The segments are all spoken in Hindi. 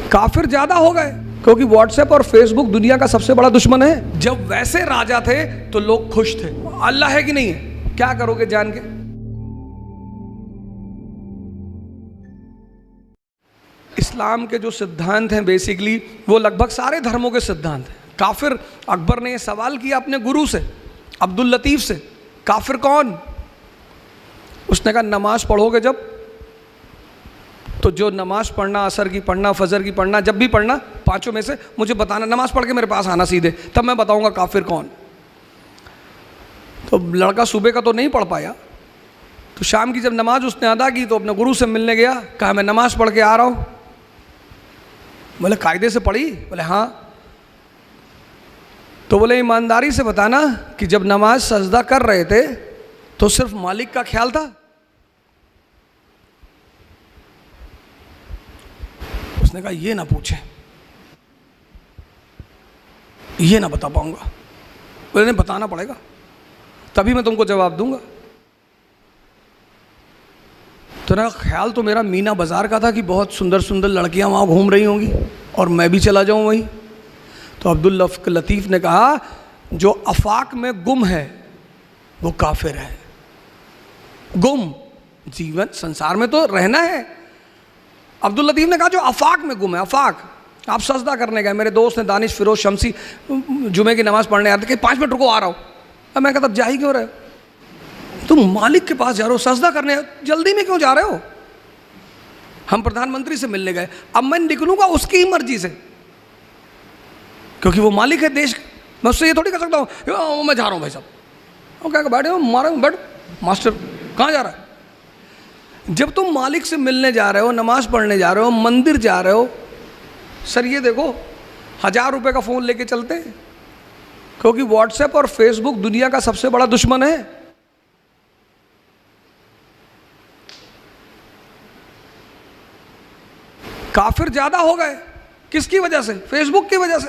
काफिर ज्यादा हो गए, क्योंकि व्हाट्सएप और फेसबुक दुनिया का सबसे बड़ा दुश्मन है। जब वैसे राजा थे तो लोग खुश थे। अल्लाह है कि नहीं है, क्या करोगे जान के? इस्लाम के जो सिद्धांत हैं बेसिकली वो लगभग सारे धर्मों के सिद्धांत हैं। काफिर, अकबर ने ये सवाल किया अपने गुरु से, अब्दुल लतीफ से, काफिर कौन? उसने कहा नमाज पढ़ोगे जब, तो जो नमाज पढ़ना, असर की पढ़ना, फजर की पढ़ना, जब भी पढ़ना, पांचों में से मुझे बताना, नमाज पढ़ के मेरे पास आना सीधे, तब मैं बताऊंगा काफिर कौन। तो लड़का सुबह का तो नहीं पढ़ पाया, तो शाम की जब नमाज उसने अदा की तो अपने गुरु से मिलने गया। कहा मैं नमाज पढ़ के आ रहा हूँ। बोले कायदे से पढ़ी? बोले हाँ। तो बोले ईमानदारी से बताना कि जब नमाज सजदा कर रहे थे तो सिर्फ मालिक का ख्याल था? उसने कहा ये ना पूछे, ये ना बता पाऊंगा। बोले नहीं, बताना पड़ेगा, तभी मैं तुमको जवाब दूंगा। तो ना ख्याल तो मेरा मीना बाजार का था कि बहुत सुंदर सुंदर लड़कियां वहां घूम रही होंगी और मैं भी चला जाऊं वहीं। तो अब्दुल लतीफ ने कहा जो अफाक में गुम है वो काफिर है। गुम, जीवन संसार में तो रहना है। अब्दुल लतीफ ने कहा जो अफाक में गुम है, अफाक, आप सजदा करने गए, मेरे दोस्त ने दानिश फिरोज शमसी जुमे की नमाज पढ़ने आते कि 5 मिनट रुको आ रहा हूँ। अब मैं कहता जा ही क्यों रहे हो? तुम मालिक के पास जा रहे हो, सजदा करने, जल्दी में क्यों जा रहे हो? हम प्रधानमंत्री से मिलने गए, अब मैं निकलूंगा उसकी ही मर्जी से, क्योंकि वो मालिक है देश। मैं उससे ये थोड़ी कर सकता हूँ मैं जा रहा हूँ भाई साहब, वो क्या बैठे हो, मारो बैठ, मास्टर कहाँ जा रहा है? जब तुम मालिक से मिलने जा रहे हो, नमाज पढ़ने जा रहे हो, मंदिर जा रहे हो, सर ये देखो 1000 रुपये का फ़ोन लेके चलते हैं, क्योंकि व्हाट्सएप और फेसबुक दुनिया का सबसे बड़ा दुश्मन है। काफिर ज्यादा हो गए, किसकी वजह से? फेसबुक की वजह से।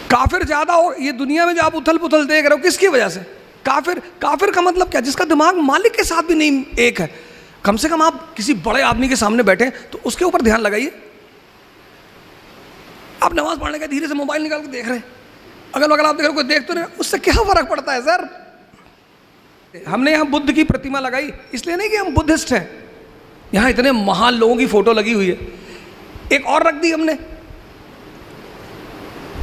काफिर ज्यादा हो, ये दुनिया में जो आप उथल पुथल देख रहे हो किसकी वजह से? काफिर। काफिर का मतलब क्या? जिसका दिमाग मालिक के साथ भी नहीं एक है। कम से कम आप किसी बड़े आदमी के सामने बैठे तो उसके ऊपर ध्यान लगाइए। आप नमाज पढ़ने का धीरे से मोबाइल निकाल के देख रहे हैं, अगल बगल आप देख रहे हो, कोई देख तो नहीं, उससे क्या फर्क पड़ता है सर? हमने यहाँ बुद्ध की प्रतिमा लगाई इसलिए नहीं कि हम बुद्धिस्ट हैं, यहाँ इतने महान लोगों की फोटो लगी हुई है, एक और रख दी हमने।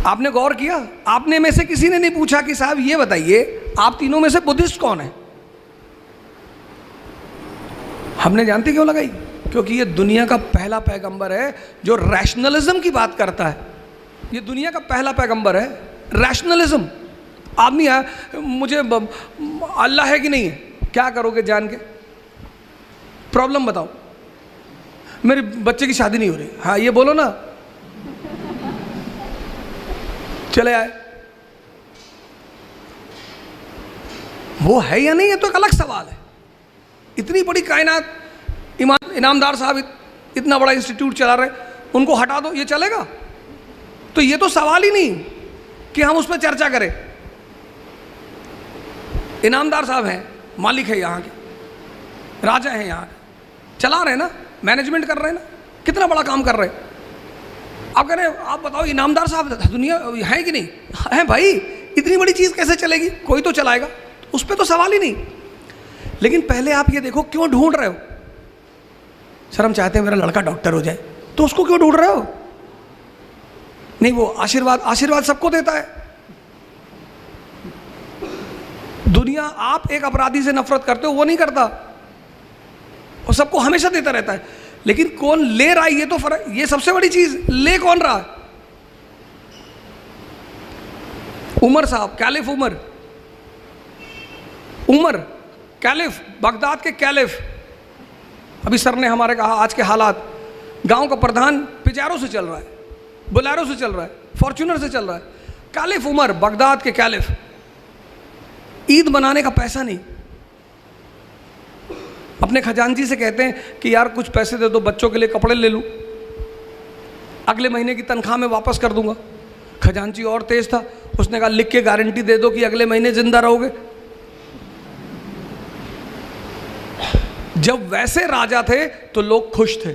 आपने गौर किया? आपने में से किसी ने नहीं पूछा कि साहब ये बताइए आप तीनों में से बुद्धिस्ट कौन है? हमने जानते क्यों लगाई? क्योंकि ये दुनिया का पहला पैगंबर है जो रैशनलिज्म की बात करता है। ये दुनिया का पहला पैगंबर है, रैशनलिज्म। आदमी है, मुझे अल्लाह है कि नहीं है, क्या करोगे जान के? प्रॉब्लम बताओ, मेरे बच्चे की शादी नहीं हो रही, हाँ ये बोलो ना, चले आए। वो है या नहीं, ये तो एक अलग सवाल है। इतनी बड़ी कायनात, इनामदार साहब इतना बड़ा इंस्टीट्यूट चला रहे, उनको हटा दो, ये चलेगा? तो ये तो सवाल ही नहीं कि हम उस पर चर्चा करें। इनामदार साहब हैं, मालिक है यहाँ के, राजा हैं यहाँ के, चला रहे हैं ना, मैनेजमेंट कर रहे हैं ना, कितना बड़ा काम कर रहे हैं। आप कह रहे हैं, आप बताओ इनामदार साहब दुनिया है कि नहीं है? भाई इतनी बड़ी चीज़ कैसे चलेगी? कोई तो चलाएगा, उस पर तो सवाल ही नहीं। लेकिन पहले आप ये देखो क्यों ढूंढ रहे हो? सर हम चाहते हैं मेरा लड़का डॉक्टर हो जाए, तो उसको क्यों ढूंढ रहे हो? नहीं, वो आशीर्वाद सबको देता है। दुनिया, आप एक अपराधी से नफरत करते हो, वो नहीं करता, और सबको हमेशा देता रहता है। लेकिन कौन ले रहा है, ये तो फर्क, ये सबसे बड़ी चीज, ले कौन रहा है? उमर साहब, कैलिफ उमर कैलिफ, बगदाद के कैलिफ। अभी सर ने हमारे कहा आज के हालात, गांव का प्रधान पिजारो से चल रहा है, बोलेरो से चल रहा है, फॉर्च्यूनर से चल रहा है। कैलिफ उमर, बगदाद के कैलिफ। ईद मनाने का पैसा नहीं, अपने खजांची से कहते हैं कि यार कुछ पैसे दे दो, बच्चों के लिए कपड़े ले लूं, अगले महीने की तनख्वाह में वापस कर दूंगा। खजांची और तेज था, उसने कहा लिख के गारंटी दे दो कि अगले महीने जिंदा रहोगे। जब वैसे राजा थे तो लोग खुश थे।